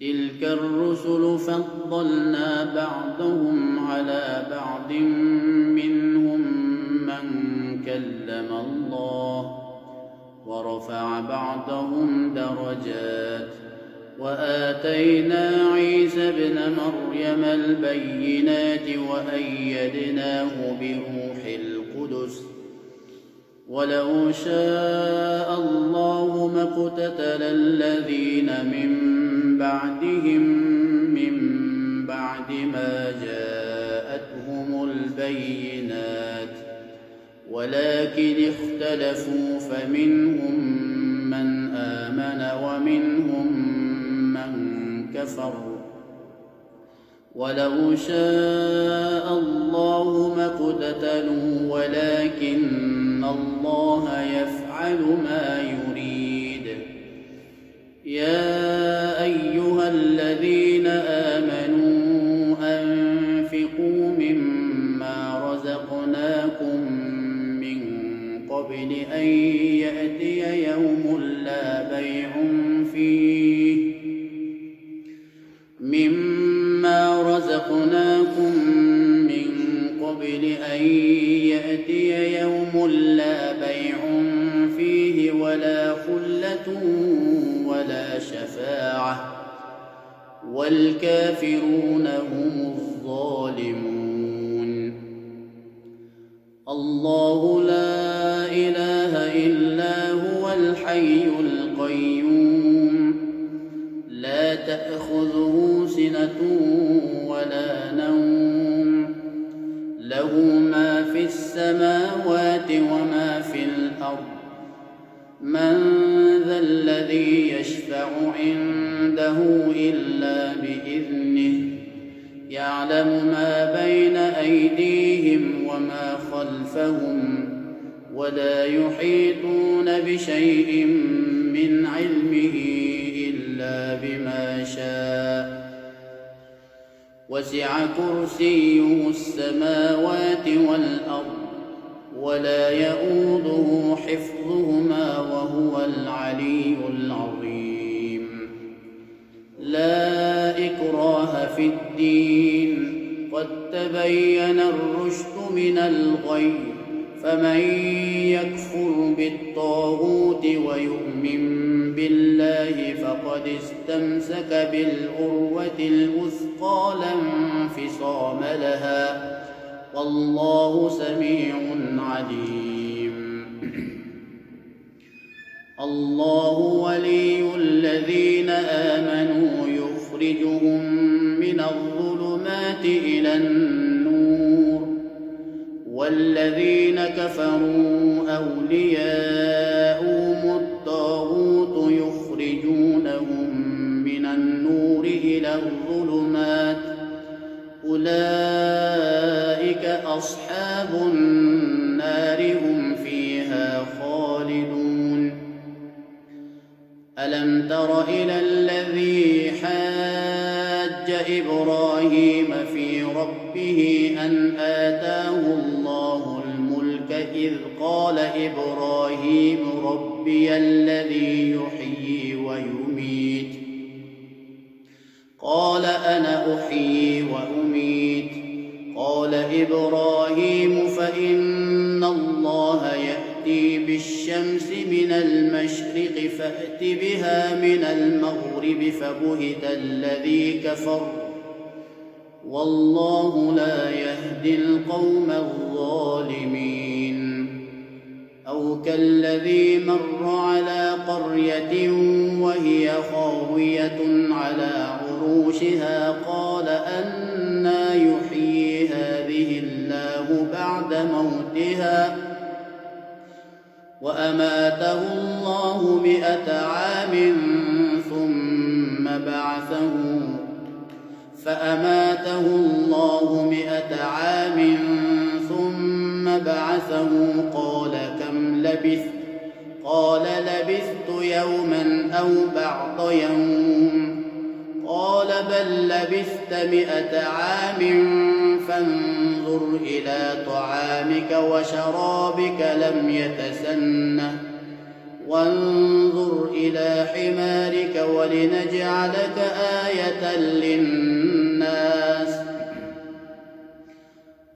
تلك الرسل فضلنا بعضهم على بعض منهم من كلم الله ورفع بعضهم درجات وآتينا عيسى ابن مريم البينات وأيدناه بروح القدس ولو شاء الله ما اقتتل الذين من بعدهم من بعد ما جاءتهم البينات ولكن اختلفوا فمنهم من آمن ومنهم من كفر ولو شاء الله ما اقتتلوا ولكن الله يفعل ما يريد. يا أيها الذين آمنوا أنفقوا مما رزقناكم من قبل أن يأتي يوم لا بيع فيه ولا خلة ولا شفاعة والكافرون هم الظالمون. الله لا إله إلا هو الحي القيوم لا تأخذه سنة ولا نوم له ما في السماوات وما في الأرض من ذا الذي يشفع عنده إلا بإذنه يعلم ما بين أيديهم وما خلفهم ولا يحيطون بشيء من علمه إلا بما شاء وسع كرسيه السماوات والأرض ولا يئوده حفظهما وهو العلي العظيم. لا إكراه في الدين قد تبين الرشد من الغي فمن يكفر بالطاغوت ويؤمن بالله فقد استمسك بالعروة الوثقى لا انفصام لها والله سميع عليم. الله ولي الذين آمنوا يخرجهم من الظلمات إلى النور والذين كفروا أولياؤهم الطاغوت يخرجونهم من النور إلى الظلمات أولئك أصحاب النار هم فيها خالدون. ألم تر إلى الذي حاج إبراهيم في ربه أن آتاه الله الملك إذ قال إبراهيم ربي الذي يحيي ويميت قال أنا أحيي وأميت قال إبراهيم فإن الله يأتي بالشمس من المشرق فأت بها من المغرب فبهت الذي كفر والله لا يهدي القوم الظالمين. أو كالذي مر على قرية وهي خاوية على عروشها قال أنى يحيي هذه الله بعد موتها وأماته الله 100 عام ثم بعثه فأماته الله 100 عام ثم بعثه قال كم لبثت قال لبثت يوما أو بعض يوم قال بل لبثت 100 عام فانظر إلى طعامك وشرابك لم يتسنه وانظر إلى حمارك ولنجعلك آية للناس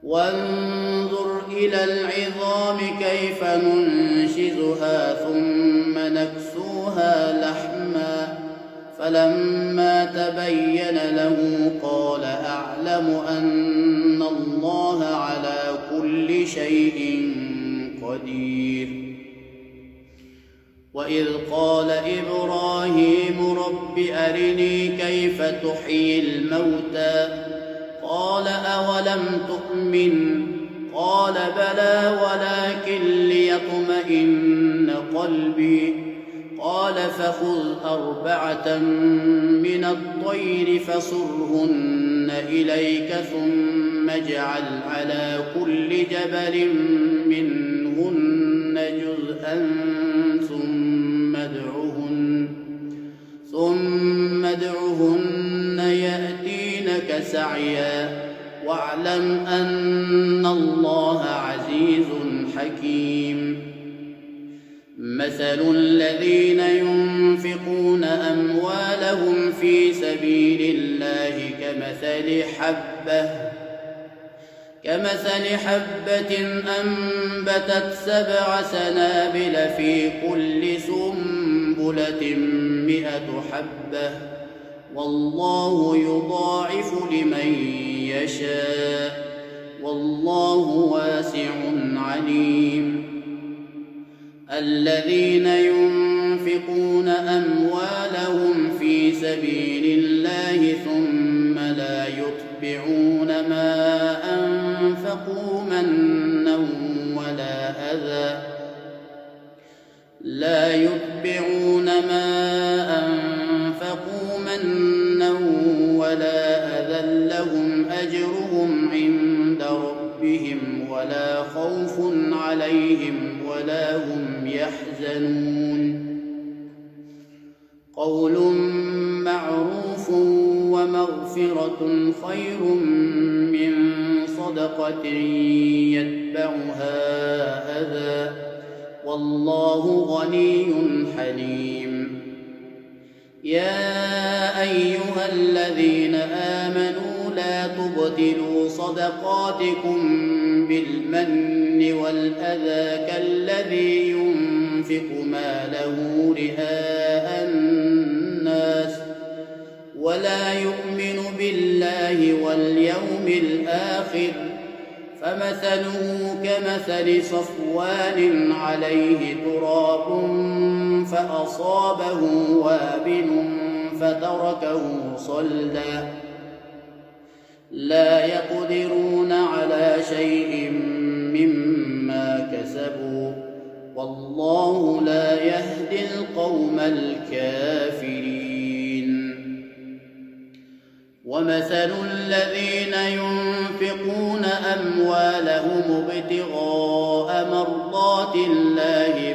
وانظر إلى العظام كيف ننشزها ثم نكسوها لحما فلما تبين له قال أعلم أن الله على كل شيء قدير. وإذ قال إبراهيم رب أرني كيف تحيي الموتى قال أولم تؤمن قال بلى ولكن ليطمئن قلبي قال فخذ 4 من الطير فصرهن إليك ثم اجعل على كل جبل منهن جزءا ثم ادعهن يأتينك سعيا واعلم أن الله عزيز حكيم. مثل الذين ينفقون أموالهم في سبيل الله كمثل حبة أنبتت 7 سنابل في كل سنبلة 100 حبة والله يضاعف لمن يشاء والله واسع عليم. الذين ينفقون أموالهم في سبيل الله ثم لا يتبعون ما أنفقوا منا ولا أذى لهم أجرهم عند ربهم ولا خوف عليهم ولا هم يحزنون. قول معروف ومغفرة خير من صدقة يتبعها أذى والله غني حليم. يا أيها الذين آمنوا لا تبطلوا صدقاتكم بالمن والأذى كالذي ينفق ماله رئاء الناس ولا يؤمن بالله واليوم الآخر فمثله كمثل صفوان عليه تراب فأصابه وابل فتركه صلدا لا يقدرون على شيء مما كسبوا والله لا يهدي القوم الكافرين. ومثل الذين ينفقون أموالهم ابتغاء مرضات الله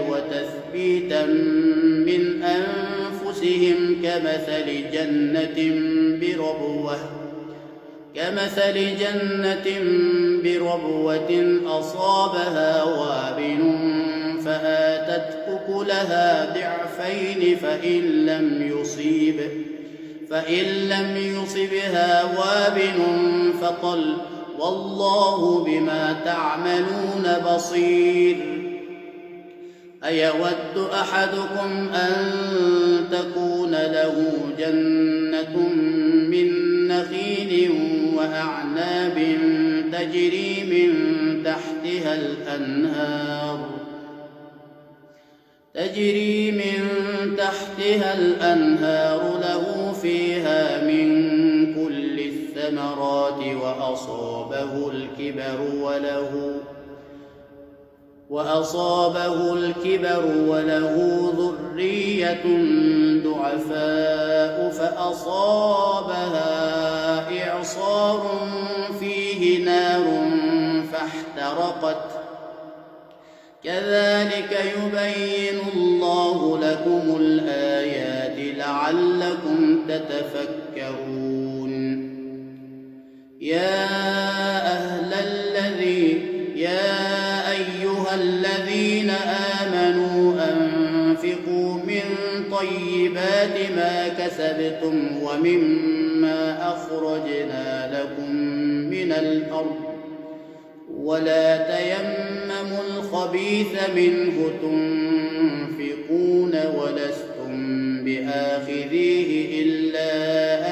وتثبيتا من أنفسهم كمثل جنة بربوة أصابها وابل فآتت أكلها ضعفين فإن لم يصبها وابل فطل والله بما تعملون بصير. أيود أحدكم أن تكون له جنة من نخيل وأعناب تجري من تحتها الأنهار له فيها من كل الثمرات وأصابه الكبر وله ذرية ضعفاء فأصابها إعصار فيه نار فاحترقت كذلك يبين الله لكم الآيات لعلكم تتفكرون. يا أيها الذين آمنوا أنفقوا من طيبات ما كسبتم ومما أخرجنا لكم من الأرض ولا تيمموا الخبيث منه تنفقون ولستم بآخذيه إلا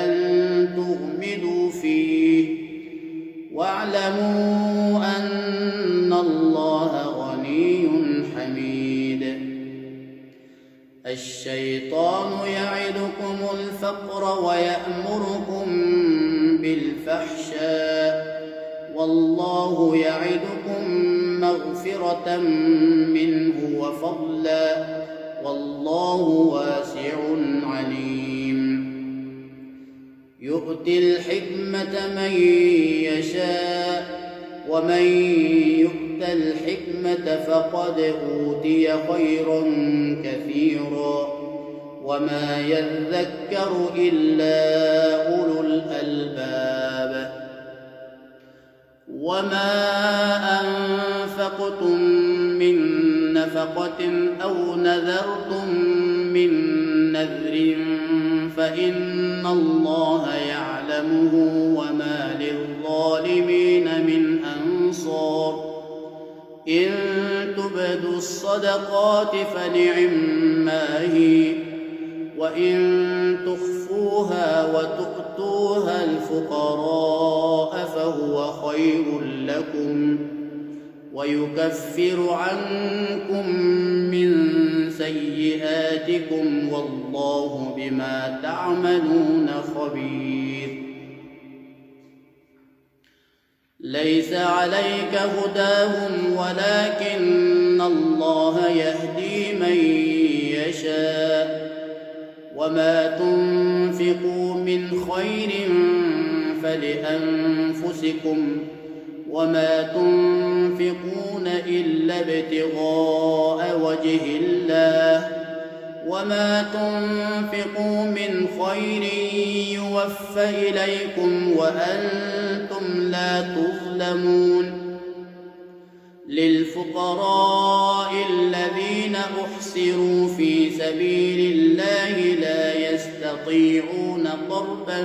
أن تغمضوا فيه واعلموا أن الله غني حميد. الشيطان يعدكم الفقر ويأمركم بالفحشاء والله يعدكم مغفرة منه وفضلا والله واسع عليم. يؤتي الحكمة من يشاء ومن يؤت الحكمة فقد أوتي خيرا كثيرا وما يذكر إلا أولو الألباب. وما أنفقتم من نفقة أو نذرتم من نذر فإن الله يعلمه وما للظالمين من أنصار. إن تبدوا الصدقات فنعما هي وإن تخفوها وتؤتوها الفقراء فهو خير لكم ويكفر عنكم من سيئاتكم والله بما تعملون خبير. ليس عليك هداهم ولكن الله يهدي من يشاء وما تنفقوا من خير فلأنفسكم وما تنفقون إلا ابتغاء وجه الله وما تنفقوا من خير يوفى إليكم وأنتم لا تظلمون. للفقراء الذين أحصروا في سبيل الله لا يستطيعون ضربا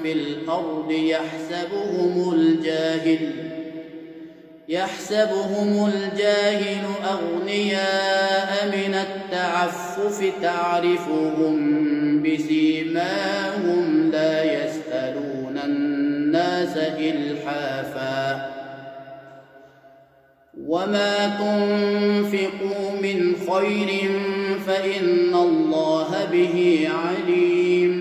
في الأرض يحسبهم الجاهل أغنياء من التعفف تعرفهم بسيماهم لا يسألون الناس إلحافا. وما تنفقوا من خير فإن الله به عليم.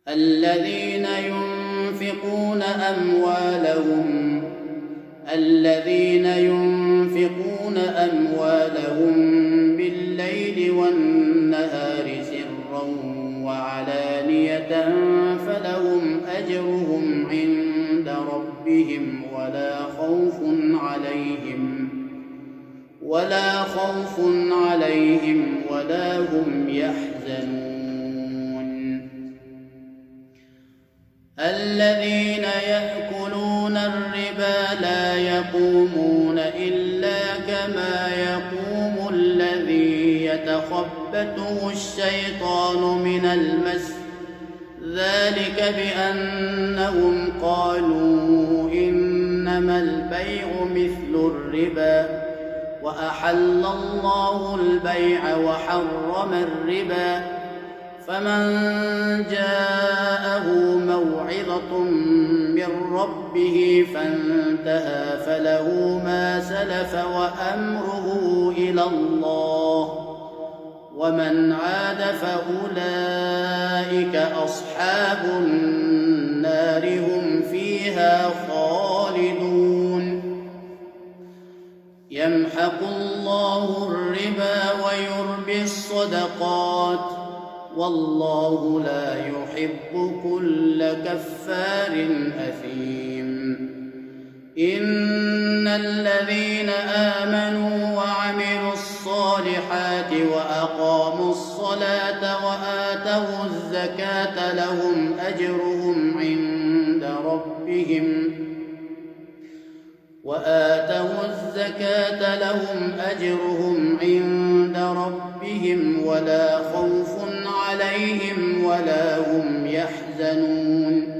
الذين ينفقون أموالهم بالليل والنهار سرا وعلانية فلهم أجرهم عند ربهم ولا خوف عليهم ولا هم يحزنون. الذين يأكلون الربا لا يقومون إلا كما يقوم الذي يتخبطه الشيطان من المس ذلك بأنهم قالوا إنما البيع مثل الربا وأحل الله البيع وحرم الربا. فمن جاءه موعظة من ربه فانتهى فله ما سلف وأمره إلى الله ومن عاد فأولئك أصحاب النار هم فيها خالدون. يمحق الله الربا ويربي الصدقات والله لا يحب كل كفار أثيم. إن الذين آمنوا وعملوا الصالحات وأقاموا الصلاة وآتوا الزكاة لهم أجرهم عند ربهم ولا خوف عليهم ولا هم يحزنون.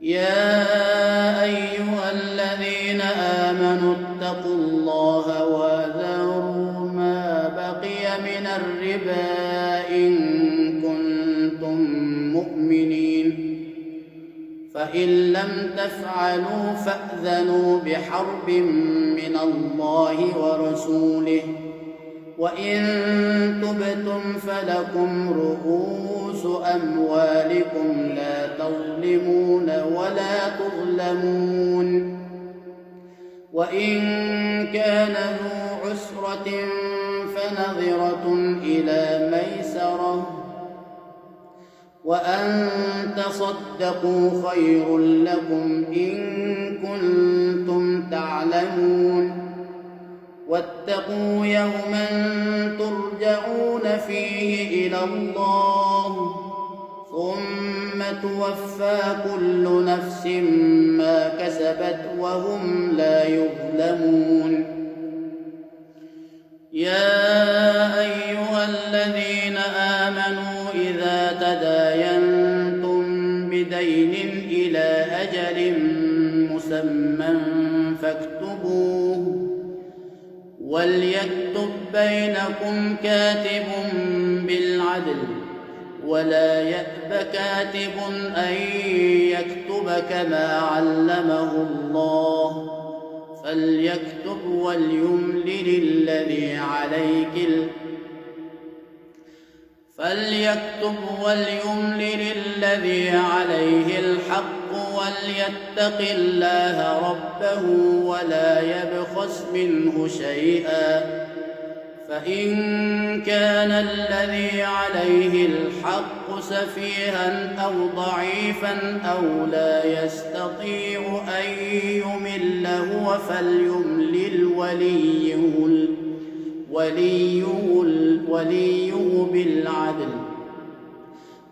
يا أيها الذين آمنوا اتقوا الله وذروا ما بقي من الربا إن كنتم مؤمنين، فإن لم تفعلوا فأذنوا بحرب من الله ورسوله، وإن تبتم فلكم رؤوس أموالكم لا تظلمون ولا تظلمون. وإن كان ذو عسرة فنظرة إلى ميسرة، وأن تصدقوا خير لكم إن كنتم تعلمون. واتقوا يوما ترجعون فيه إلى الله ثم توفى كل نفس ما كسبت وهم لا يظلمون. يا أيها الذين آمنوا إذا تداينتم بدين إلى أجل مسمى فاكتبوه، وليكتب بينكم كاتب بالعدل، ولا يأب كاتب أن يكتب كما علمه الله، فليكتب وليملل الذي عليه الحق وليتق الله ربه ولا يبخس منه شيئا، فإن كان الذي عليه الحق سفيها أو ضعيفا أو لا يستطيع أن يمل هو فليملل وليه بالعدل.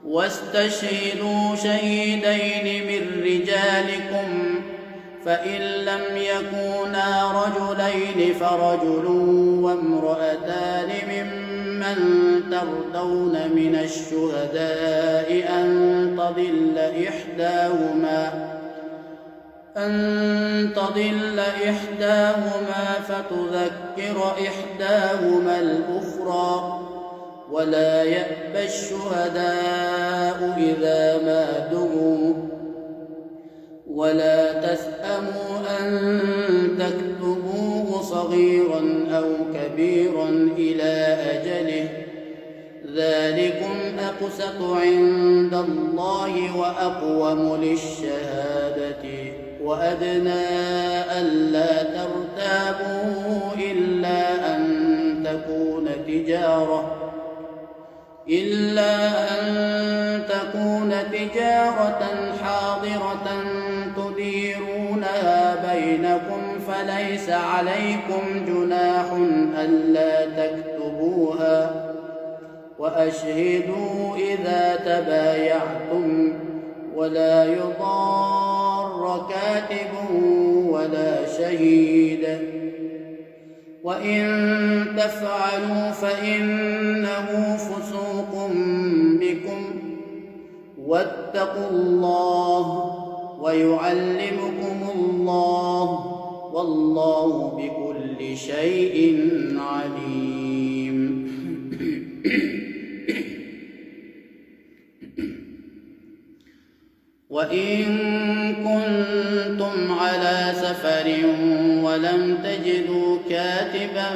واستشهدوا شهيدين من رجالكم، فإن لم يكونا رجلين فرجل وامرأتان ممن ترضون من الشهداء أن تضل إحداهما فتذكر إحداهما الأخرى، ولا يأبى الشهداء إذا ما دعوا، ولا تسأموا أن تكتبوه صغيرا أو كبيرا إلى أجله، ذلكم أقسط عند الله وأقوم للشهادة وأدنى ألا ترتابوا إلا أن تكون تجارة حاضرة تديرونها بينكم فليس عليكم جناح ألا تكتبوها، وأشهدوا إذا تبايعتم، ولا يضار كاتب ولا شهيد، وإن تفعلوا فإنه فسوق بكم، واتقوا الله ويعلمكم الله، والله بكل شيء عليم. وإن كنتم على سفر ولم تجدوا كاتبا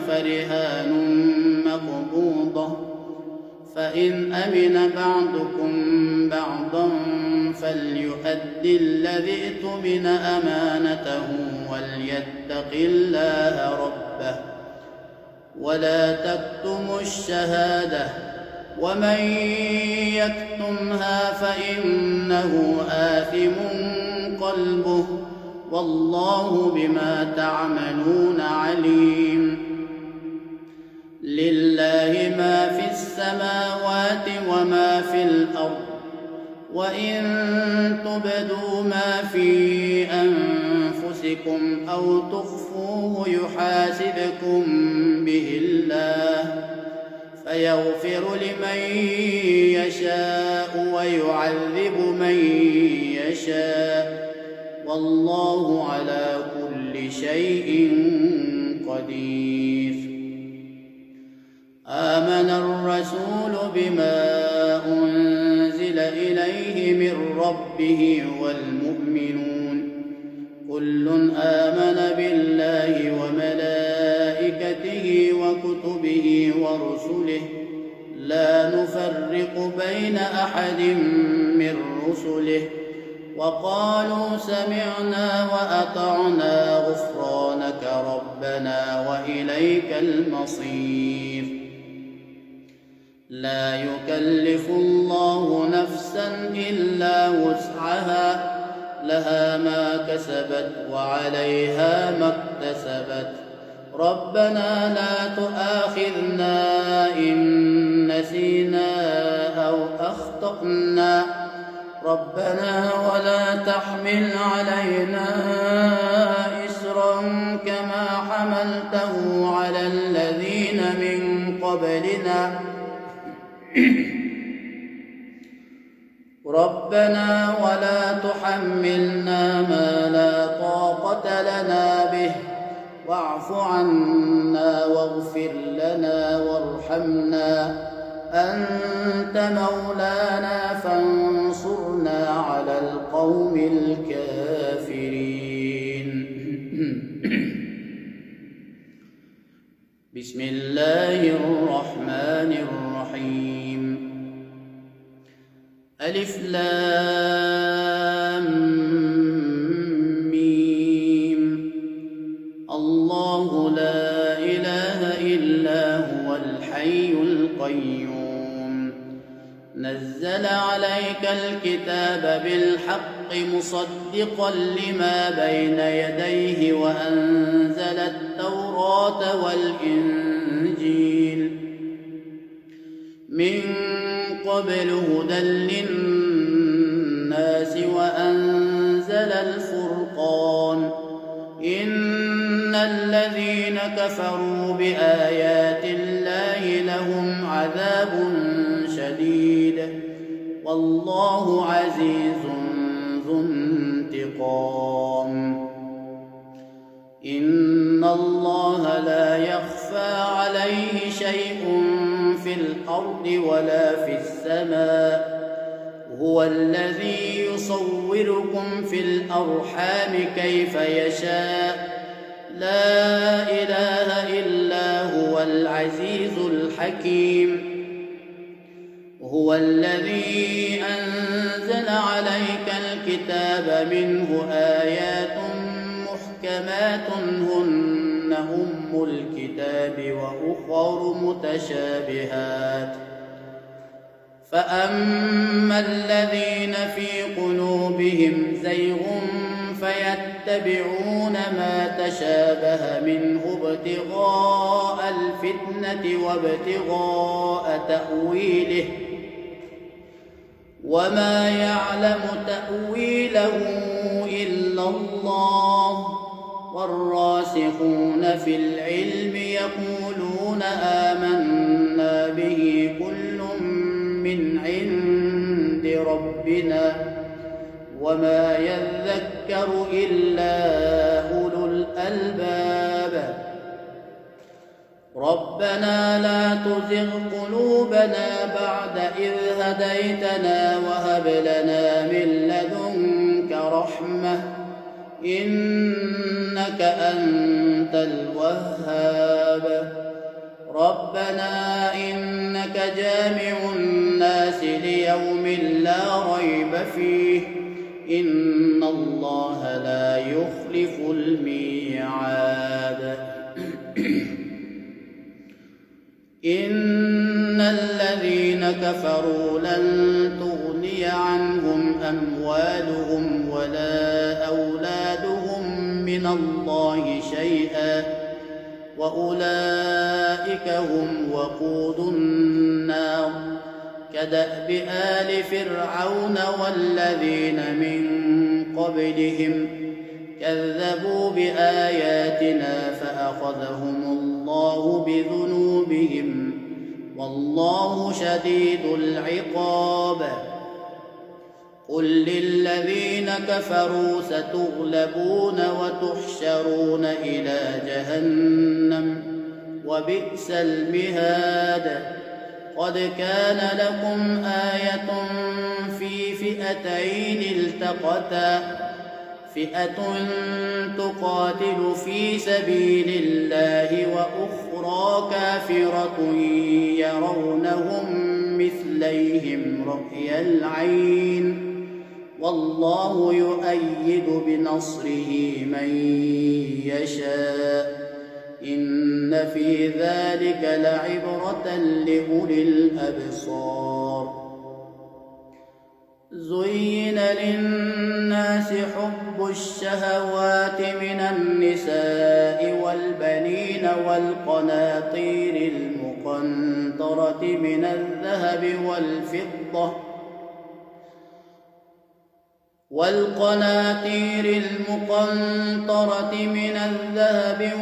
فرهان مقبوضة، فإن أمن بعضكم بعضا فليؤد الذي اؤتمن أمانته وليتق الله ربه، ولا تكتموا الشهادة، ومن يكتمها فإنه آثم قلبه، والله بما تعملون عليم. لله ما في السماوات وما في الأرض وإن تبدوا ما في أنفسكم أو تخفوه يحاسبكم به الله فيغفر لمن يشاء ويعذب من يشاء والله على كل شيء قدير. آمن الرسول بما أنزل إليه من ربه والمؤمنون كل آمن بالله وملائكته وكتبه ورسله لا نفرق بين أحد من رسله وقالوا سمعنا وأطعنا غفرانك ربنا وإليك المصير. لا يكلف الله نفسا إلا وسعها لها ما كسبت وعليها ما اكتسبت ربنا لا تؤاخذنا إن نسينا أو أخطأنا ربنا ولا تحمل علينا إسرا كما حملته على الذين من قبلنا ربنا ولا تحملنا ما لا طاقة لنا به واعف عنا واغفر لنا وارحمنا أنت مولانا فانصرنا على القوم الكافرين. بسم الله الرحمن الرحيم. ألف لام ميم. الله لا إله إلا هو الحي القيوم نزل عليك الكتاب بالحق مصدقا لما بين يديه وأنزل التوراة والإنجيل من قبل هدى للناس وأنزل الفرقان إن الذين كفروا بآيات الله لهم عذاب شديد والله عزيز ذو انتقام. إن الله لا يخفى عليه شيء في الأرض ولا في السماء هو الذي يصوركم في الأرحام كيف يشاء لا إله إلا هو العزيز الحكيم. هو الذي أنزل عليك الكتاب منه آيات محكمات هن أم الكتاب وأخر متشابهات فأما الذين في قلوبهم زيغ فيتبعون ما تشابه منه ابتغاء الفتنة وابتغاء تأويله وما يعلم تأويله إلا الله والراسخون في العلم يقولون آمنا به كل من عند ربنا وما يذكر إلا أولو الألباب. ربنا لا تزغ قلوبنا بعد إذ هديتنا وهب لنا من لدنك رحمة إنك أنت الوهاب. ربنا إنك جامع الناس ليوم لا ريب فيه إن الله لا يخلف الميعاد. إن الذين كفروا لن تغني عنهم أموالهم ولا أولادهم من الله شيئا وأولئك هم وقود النار كدأب آل فرعون والذين من قبلهم كذبوا بآياتنا فأخذهم الله بذنوبهم والله شديد العقاب. قل للذين كفروا ستغلبون وتحشرون إلى جهنم وبئس المهاد. قد كان لكم آية في فئتين التقتا فئة تقاتل في سبيل الله وأخرى كافرة يرونهم مثليهم رأي العين والله يؤيد بنصره من يشاء إن في ذلك لعبرة لأولي الأبصار. زين للناس حب الشهوات من النساء والبنين والقناطير المقنطرة من الذهب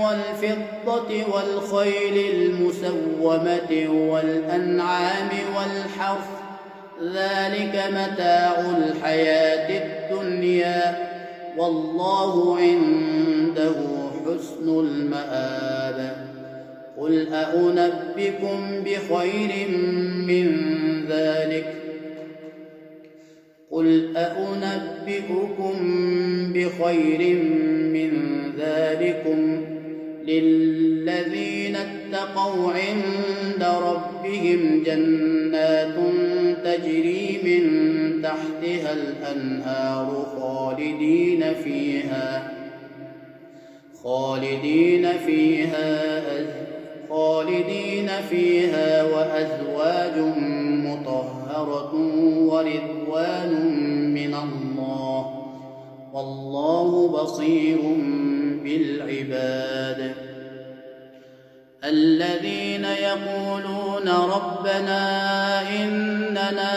والفضة والخيل المسومة والأنعام والحرث ذلك متاع الحياة الدنيا والله عنده حسن المآب. قل أنبئكم بخير من ذلكم للذين اتقوا عند ربهم جنات تجري من تحتها الأنهار خالدين فيها وأزواج مطهرة ورضوان من الله والله بصير بالعباد. الذين يقولون ربنا إننا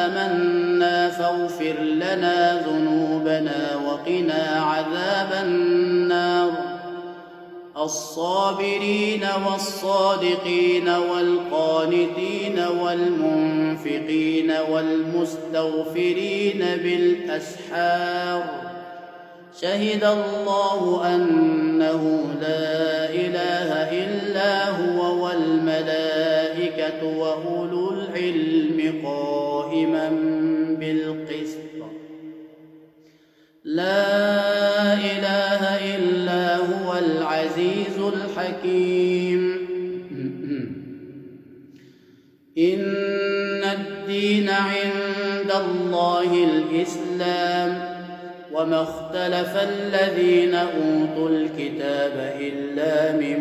آمنا فاغفر لنا ذنوبنا وقنا عذاب النار. الصابرين والصادقين والقانتين والمنفقين والمستغفرين بالأسحار. شهد الله أنه لا إله إلا هو والملائكة وأولو العلم قائما بالقسط. لا إله إلا هو العزيز الحكيم. إن الدين عند الله الإسلام وما اختلف الذين أوتوا الكتاب إلا من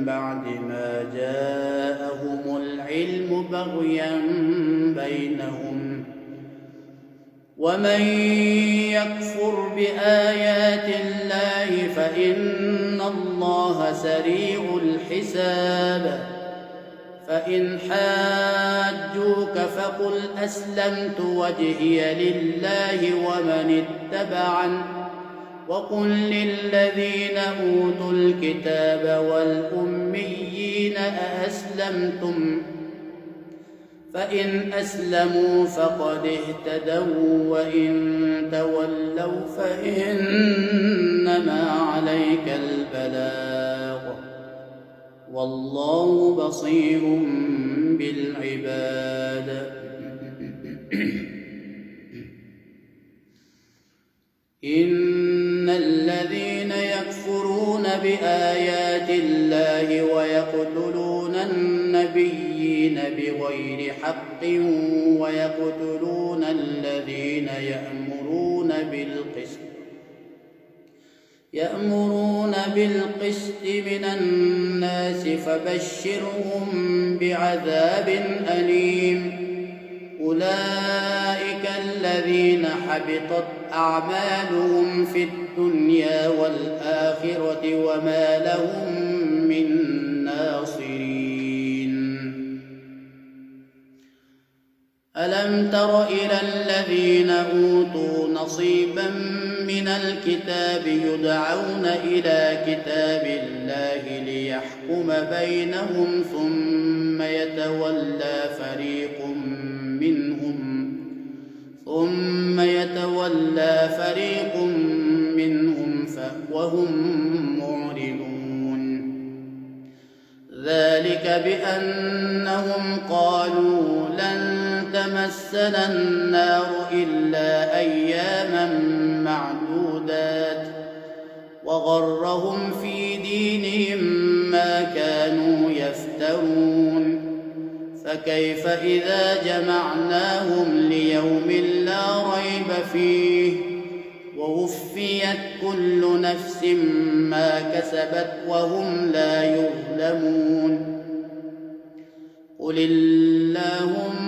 بعد ما جاءهم العلم بغيا بينهم ومن يكفر بآيات الله فإن الله سريع الحساب. فإن حاجوك فقل أسلمت وجهي لله ومن اتبعني وقل للذين أوتوا الكتاب والأميين أأسلمتم فإن أسلموا فقد اهتدوا وإن تولوا فإنما عليك البلاغ والله بصير بالعباد. إن الذين يكفرون بآيات الله ويقتلون النبيين بغير حق ويقتلون الذين يأمرون بالقسط من الناس فبشرهم بعذاب أليم. أولئك الذين حبطت أعمالهم في الدنيا والآخرة وما لهم من ناصرين. ألم تر إلى الذين أوتوا نصيبا من الكتاب يدعون إلى كتاب الله ليحكم بينهم ثم يتولى فريق منهم وهم معرضون. ذلك بأنهم قالوا لن تمسنا النار إلا أياما معدودات وغرهم في دينهم ما كانوا يفترون. فكيف إذا جمعناهم ليوم لا ريب فيه ووفيت كل نفس ما كسبت وهم لا يظلمون. قل اللهم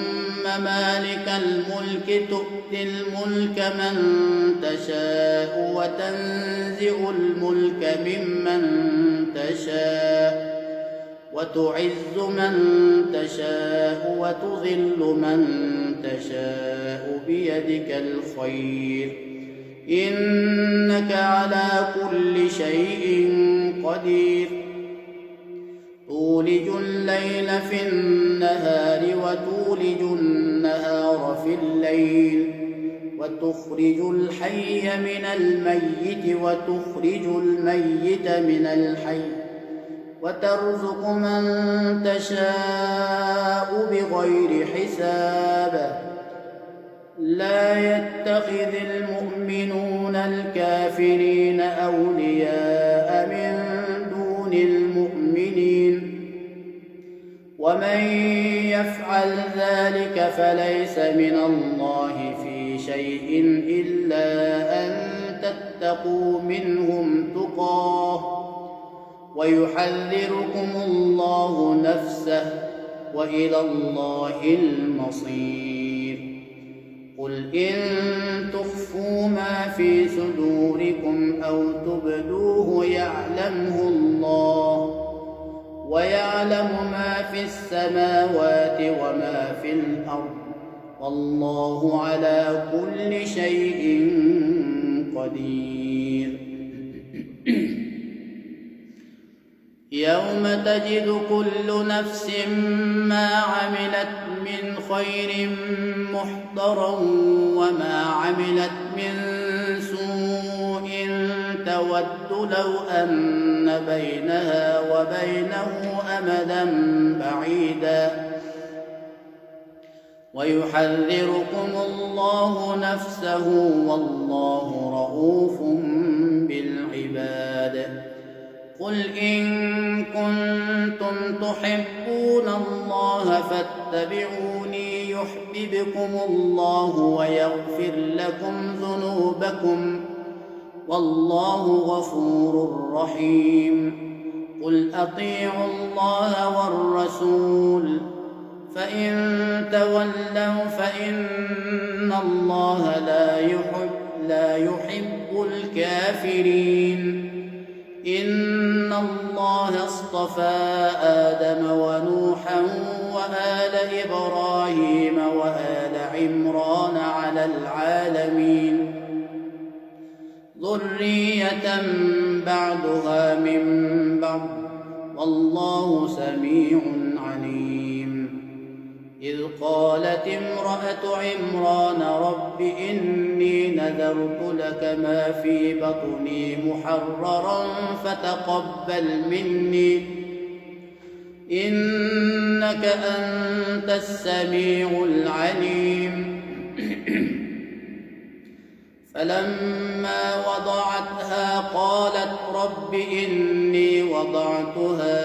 مالك الملك تؤتي الملك من تشاء وتنزع الملك ممن تشاء وتعز من تشاء وتذل من تشاء بيدك الخير إنك على كل شيء قدير. تولج الليل في النهار وتولج النهار في الليل وتخرج الحي من الميت وتخرج الميت من الحي وترزق من تشاء بغير حساب. لا يتخذ المؤمنون الكافرين أولياء من دون المؤمنين ومن يفعل ذلك فليس من الله في شيء إلا أن تتقوا منهم تقاه ويحذركم الله نفسه وإلى الله المصير. قل إن تخفوا ما في صدوركم أو تبدوه يعلمه الله ويعلم ما في السماوات وما في الأرض والله على كل شيء قدير. يوم تجد كل نفس ما عملت من خير محضرا وما عملت من سوء تود لو أن بينها وبينه أمدا بعيدا ويحذركم الله نفسه والله رءوف بالعباد. قل إن كنتم تحبون الله فاتبعوني يحببكم الله ويغفر لكم ذنوبكم والله غفور رحيم. قل أطيعوا الله والرسول فإن تولوا فإن الله لا يحب الكافرين. إن الله اصطفى آدم ونوحا وآل إبراهيم وآل عمران على العالمين ذرية بعضها من بعض والله سميع عليم. إذ قالت امرأة عمران رب إني نذرت لك ما في بطني محررا فتقبل مني إنك أنت السميع العليم. فلما وضعتها قالت رب إني وضعتها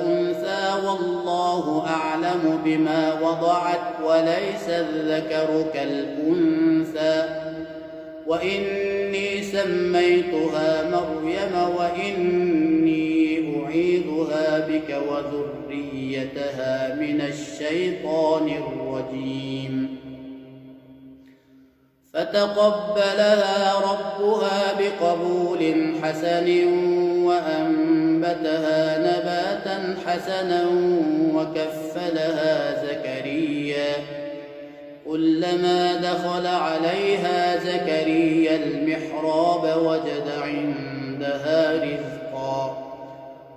أنثى والله أعلم بما وضعت وليس الذكر كالأنثى وإني سميتها مريم وإني أعيذها بك وذريتها من الشيطان الرجيم. فتقبلها ربها بقبول حسن وأنبتها نباتا حسنا وكفلها زكريا. كلما دخل عليها زكريا المحراب وجد عندها رزقا.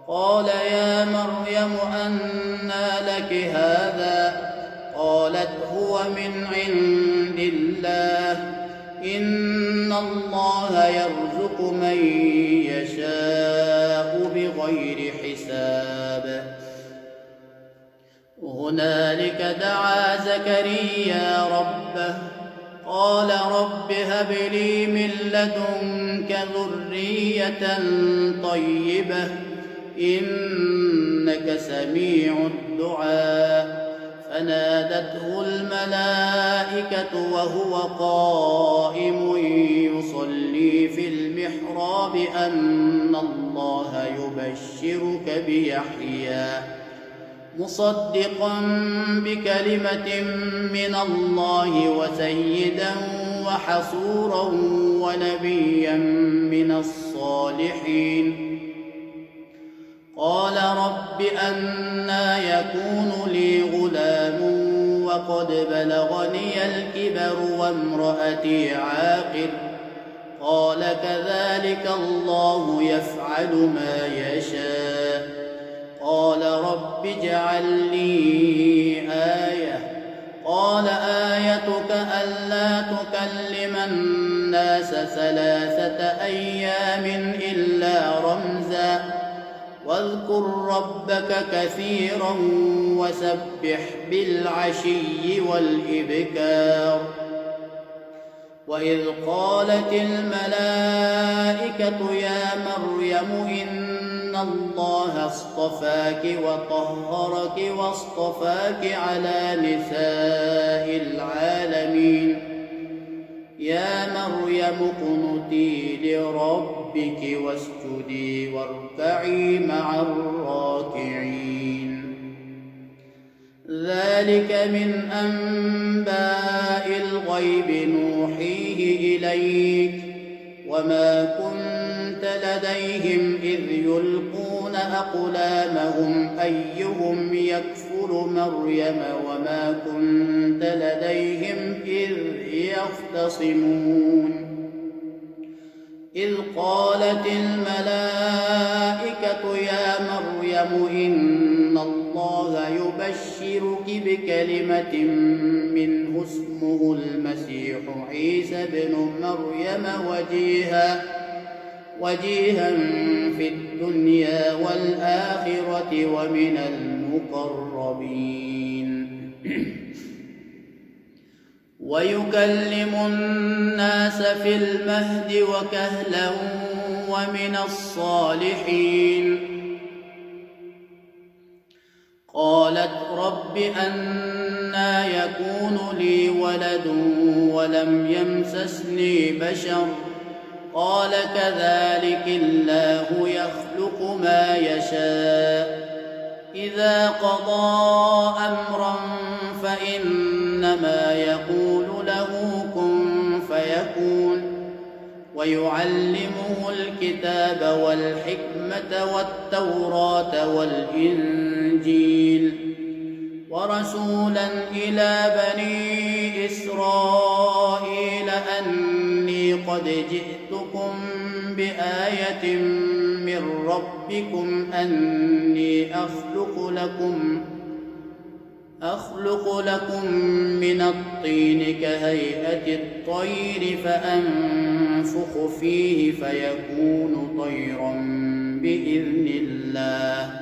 قال يا مريم أنى لك هذا؟ قالت هو من عند الله، إن الله يرزق من يشاء بغير حساب. هنالك دعا زكريا ربه قال رب هب لي من لدنك ذرية طيبة إنك سميع الدعاء. فنادته الملائكة وهو قائم يصلي في المحراب أن الله يبشرك بيحيى مصدقا بكلمة من الله وسيدا وحصورا ونبيا من الصالحين. قال رب أنى يكون لي غلام وقد بلغني الكبر وامرأتي عاقر؟ قال كذلك الله يفعل ما يشاء. قال رب اجعل لي آية. قال آيتك ألا تكلم الناس 3 أيام إلا رمزا واذكر ربك كثيرا وسبح بالعشي والإبكار. وإذ قالت الملائكة يا مريم إن الله اصطفاك وطهرك واصطفاك على نساء العالمين. يا مريم اقنتي لربك واسجدي واركعي مع الراكعين. ذلك من أنباء الغيب نوحيه إليك وما كنت لديهم إذ يلقون أقلامهم أيهم يكفل مريم وما كنت لديهم إذ يختصمون. إذ قالت الملائكة يا مريم إن الله يبشرك بكلمة منه اسمه المسيح عيسى ابن مريم وجيها في الدنيا والآخرة ومن المقربين. ويكلم الناس في المهد وكهلا ومن الصالحين. قالت رب أنى يكون لي ولد ولم يمسسني بشر؟ قال كذلك الله يخلق ما يشاء. إذا قضى أمرا فإنما يقول له كن فيكون. ويعلمه الكتاب والحكمة والتوراة والإنجيل ورسولا إلى بني إسرائيل أني قد جئتكم بآية من ربكم أني أخلق لكم من الطين كهيئة الطير فأنفخ فيه فيكون طيرا بإذن الله.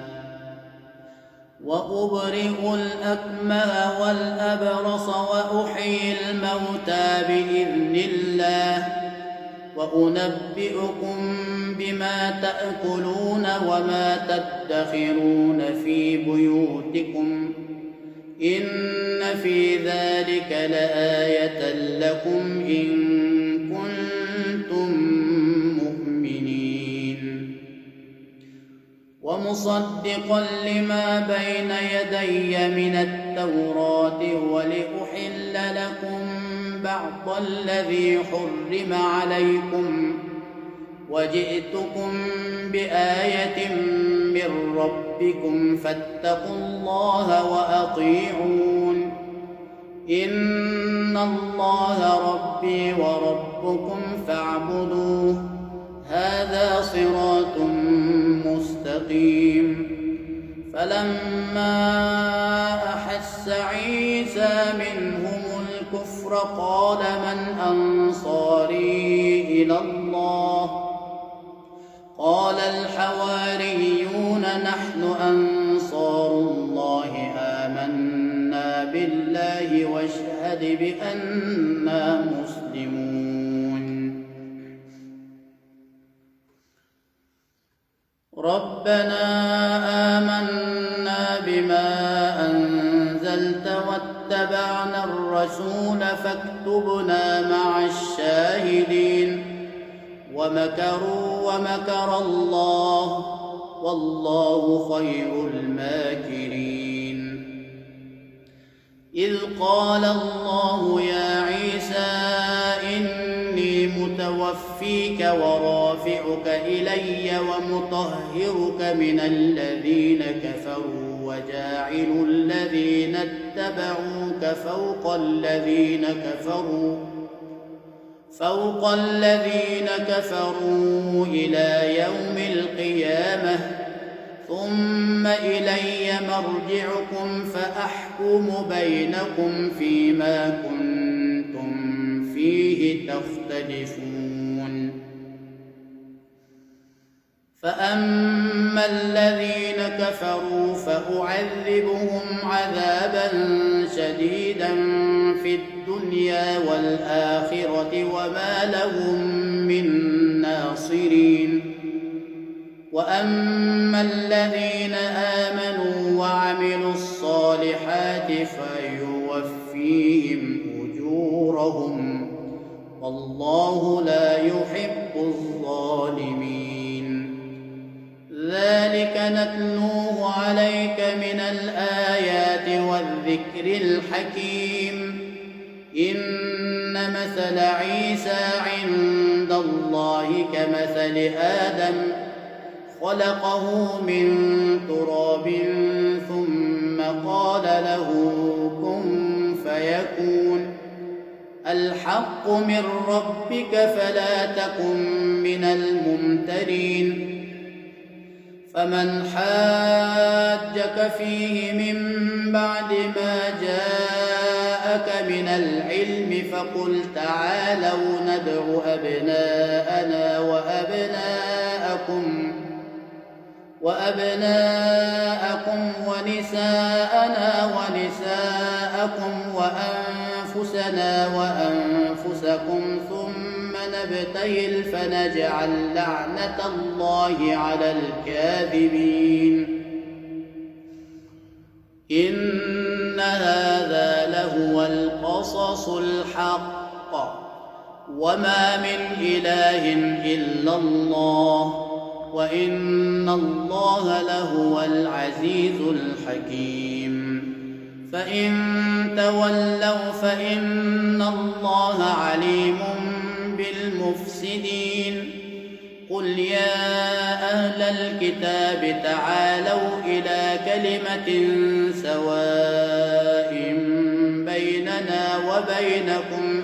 وأبرئ الأكمه والأبرص وأحيي الموتى بإذن الله. وأنبئكم بما تأكلون وما تدخرون في بيوتكم إن في ذلك لآية لكم إن كنتم مؤمنين. ومصدقا لما بين يدي من التوراة ولأحل لكم بعض الذي حرم عليكم وجئتكم بآية من ربكم فاتقوا الله وأطيعون إن الله ربي وربكم فاعبدوه هذا صراط مستقيم فلما أحس عيسى منهم الكفر قال من أنصاري إلى الله قال الحواريون نحن أنصار الله آمنا بالله واشهد بأننا مسلمون ربنا آمنا بما أنزلت واتبعنا الرسول فاكتبنا مع الشاهدين ومكروا ومكر الله والله خير الماكرين إذ قال الله يا عيسى إني متوفيك ورافعك إلي ومطهرك من الذين كفروا وجاعل الذين اتبعوك فوق الذين كفروا إلى يوم القيامة ثم إلي مرجعكم فأحكم بينكم فيما كنتم فيه تختلفون فأما الذين كفروا فأعذبهم عذابا شديدا في الدنيا والآخرة وما لهم من ناصرين وأما الذين آمنوا وعملوا الصالحات فيوفيهم أجورهم والله لا يحب الظالمين ذلك نتلوه عليك من الآيات والذكر الحكيم إن مثل عيسى عند الله كمثل آدم خلقه من تراب ثم قال له كن فيكون الحق من ربك فلا تكن من الممترين فمن حاجك فيه من بعد ما جاءك من العلم فقل تعالوا ندع أبناءنا وأبناءكم ونساءنا ونساءكم وأنفسنا وأنفسكم ثم نبتهل فنجعل لعنة الله على الكاذبين إن هذا لهو القصص الحق وما من إله إلا الله وإن الله لهو العزيز الحكيم فإن تولوا فإن الله عليم بالمفسدين قل يا أهل الكتاب تعالوا إلى كلمة سواء بيننا وبينكم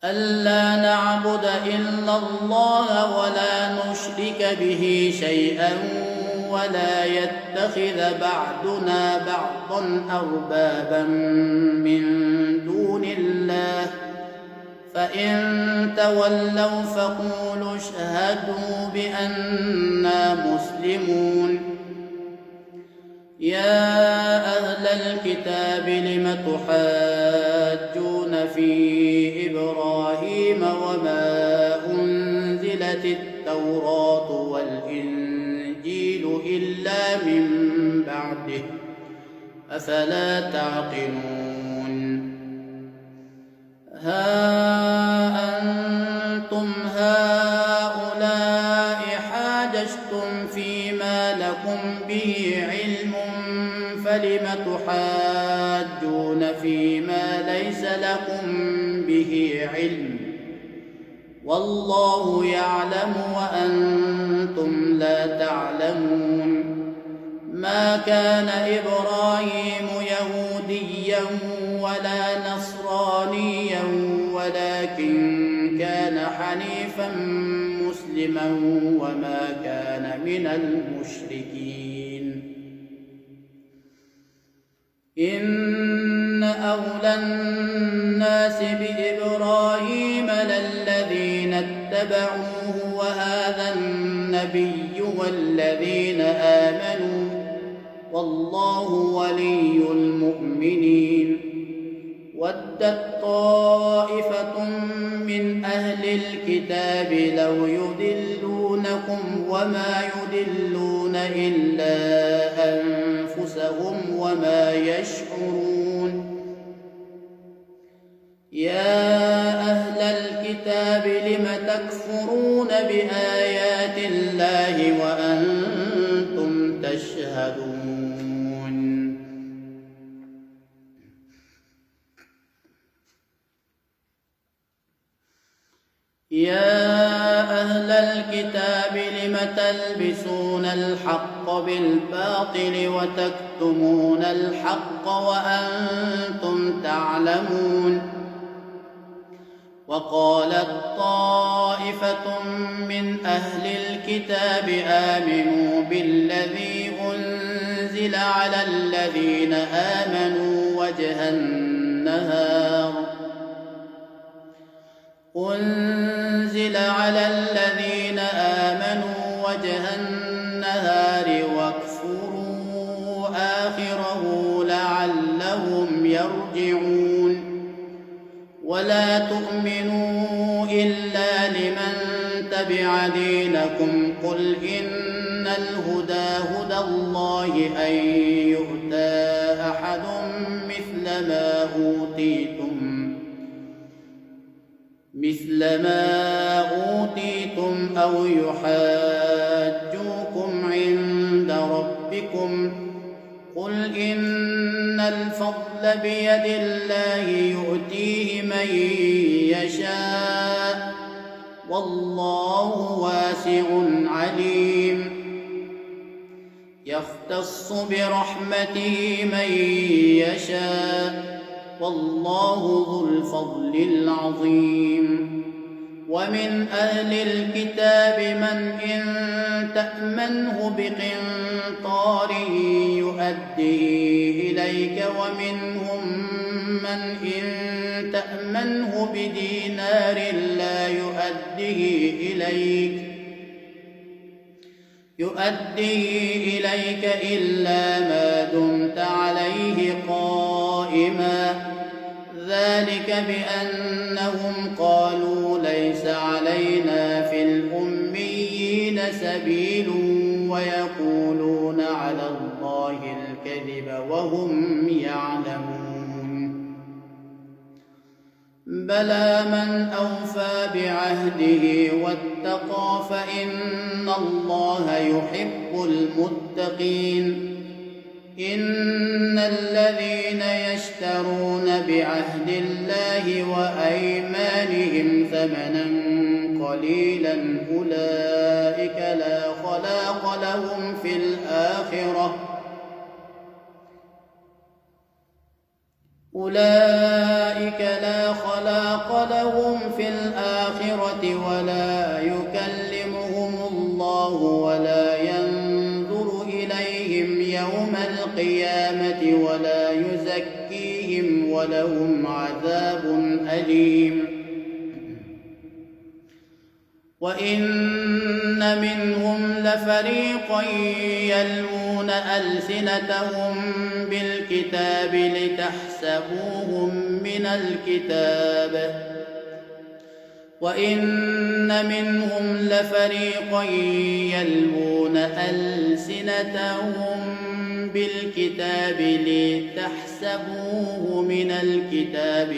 ألا نعبد إلا الله ولا نشرك به شيئا ولا يتخذ بعضنا بعضا أربابا من دون الله فإن تولوا فقولوا اشهدوا بأننا مسلمون يا أهل الكتاب لم تحاجون في إبراهيم وما أنزلت التوراة والإنجيل إلا من بعده أفلا تعقلون ها أنتم هؤلاء حاججتم فيما لكم به علم فيما ليس لكم به علم والله يعلم وأنتم لا تعلمون ما كان إبراهيم يهوديا ولا نصرانيا ولكن كان حنيفا مسلما وما كان من المشركين إن أولى الناس بإبراهيم للذين اتبعوه وهذا النبي والذين آمنوا والله ولي المؤمنين ودت طائفة من أهل الكتاب لو يضلونكم وما يضلون إلا أنفسهم وما يشعرون يا أهل الكتاب لم تكفرون بآيات الله وأنتم تشهدون يا أهل الكتاب لم تلبسون الحق بالباطل وتكتمون الحق وأنتم تعلمون وقالت طائفة من أهل الكتاب آمنوا بالذي أنزل على الذين آمنوا وجه النهار أنزل على الذين آمنوا وجه النهار واكفروا آخره لعلهم يرجعون ولا تؤمنوا إلا لمن تبع دينكم قل إن الهدى هدى الله أن يؤتى أحد مثل ما أوتيتم أو يحاجوكم عند ربكم قل إن الفضل بيد الله يؤتيه من يشاء والله واسع عليم يختص برحمته من يشاء والله ذو الفضل العظيم ومن أهل الكتاب من إن تأمنه بقنطار يؤديه إليك ومنهم من إن تأمنه بدينار لا يؤديه إليك إلا ما دمت عليه قائما ذلك بأنهم قالوا ليس علينا في الأميين سبيل ويقولون على الله الكذب وهم يعلمون بلى من أوفى بعهده واتقى فإن الله يحب المتقين إن الذين يشترون بعهد الله وأيمانهم ثمنا قليلا أولئك لا خلاق لهم في الآخرة ولا يكلمهم الله ولا ينظر إليهم يوم القيامة ولا يزكيهم ولهم عذاب أليم وإن منهم لفريقا يلوون ألسنتهم بالكتاب لتحسبوهم من الكتاب وإن منهم لفريقا يلوون ألسنتهم بالكتاب لتحسبوه من الكتاب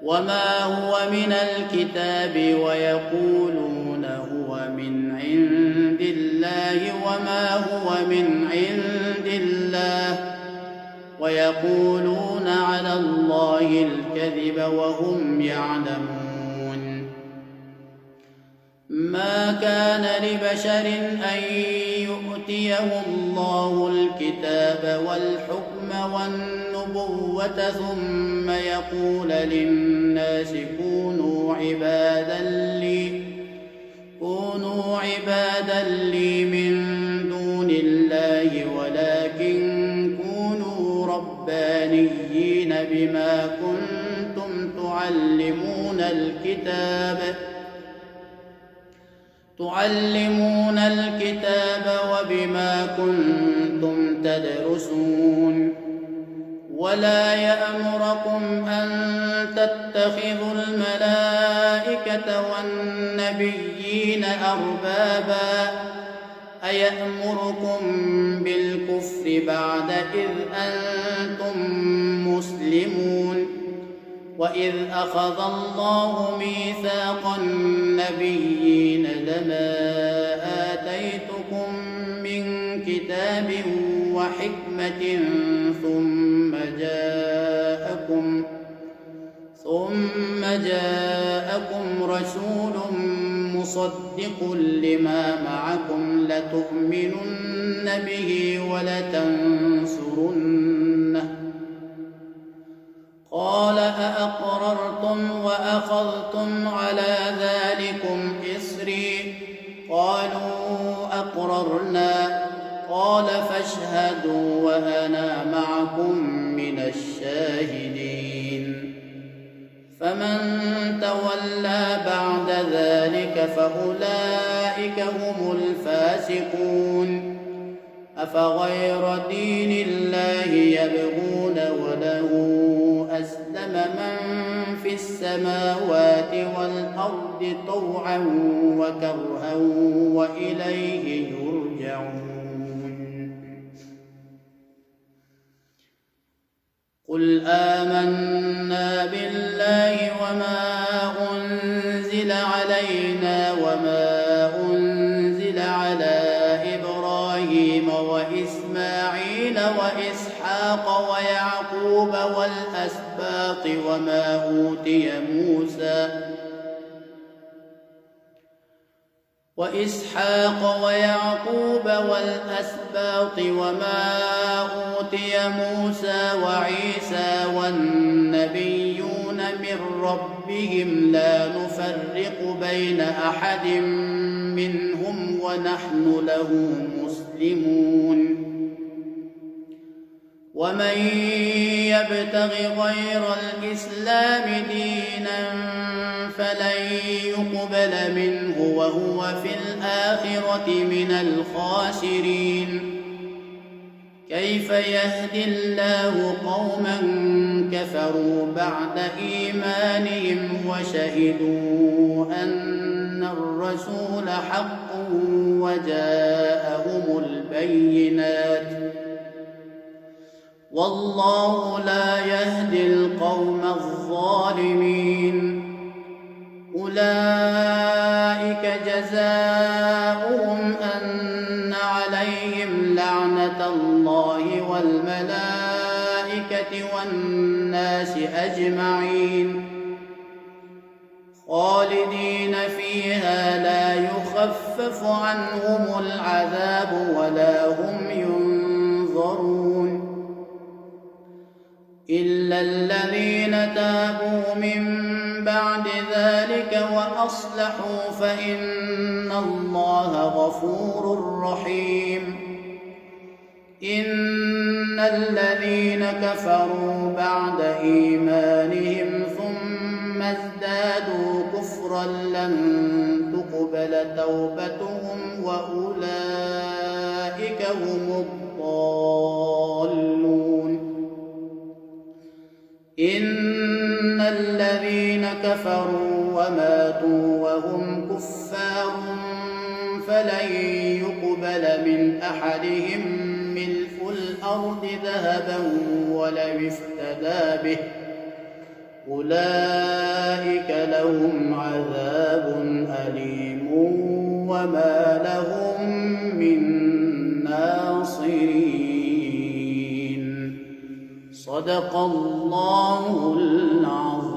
وما هو من الكتاب ويقولون هو من عند الله وما هو من عند الله ويقولون على الله الكذب وهم يعلمون. ما كان لبشر أن يؤتيه الله الكتاب والحكم والنبوة ثم يقول للناس كونوا عبادا لي من دون الله ولكن كونوا ربانيين بما كنتم تعلمون الكتاب وبما كنتم تدرسون. ولا يأمركم أن تتخذوا الملائكة والنبيين أربابا أيأمركم بالكفر بعد إذ أنتم مسلمون. وإذ أخذ الله ميثاق النبيين لما آتيتكم من كتاب وحكمة ثم جاءكم رسول مصدق لما معكم لتؤمنن به ولتنصرنه. قال أأقررتم وأخذتم على ذلكم إصري؟ قالوا أقررنا. قال فاشهدوا وأنا معكم من الشاهدين. فمن تولى بعد ذلك فأولئك هم الفاسقون. أفغير دين الله يبغون وله أسلم من في السماوات والأرض طوعا وكرها وإليه يرجعون. قل آمنا بالله وما أنزل علينا وما أنزل على إبراهيم وإسماعيل وإسحاق ويعقوب والأسباط وما أوتي موسى وعيسى والنبيون من ربهم لا نفرق بين أحد منهم ونحن له مسلمون. ومن يبتغ غير الإسلام دينا فلن يقبل منه وهو في الآخرة من الخاسرين. كيف يهدي الله قوما كفروا بعد إيمانهم وشهدوا أن الرسول حق وجاءهم البينات والله لا يهدي القوم الظالمين. أولئك جزاؤهم أن عليهم لعنة الله والملائكة والناس أجمعين خالدين فيها لا يخفف عنهم العذاب ولا هم ينظرون إلا الذين تابوا من بعد ذلك وأصلحوا فإن الله غفور رحيم. إن الذين كفروا بعد إيمانهم ثم ازدادوا كفرا لن تقبل توبتهم وأولئك هم الضالون. إن الذين كفروا وماتوا وهم كفار فلن يقبل من أحدهم ملء الأرض ذهبا ولو افتدى به أولئك لهم عذاب أليم وما لهم من ناصرين. صدق الله العظيم.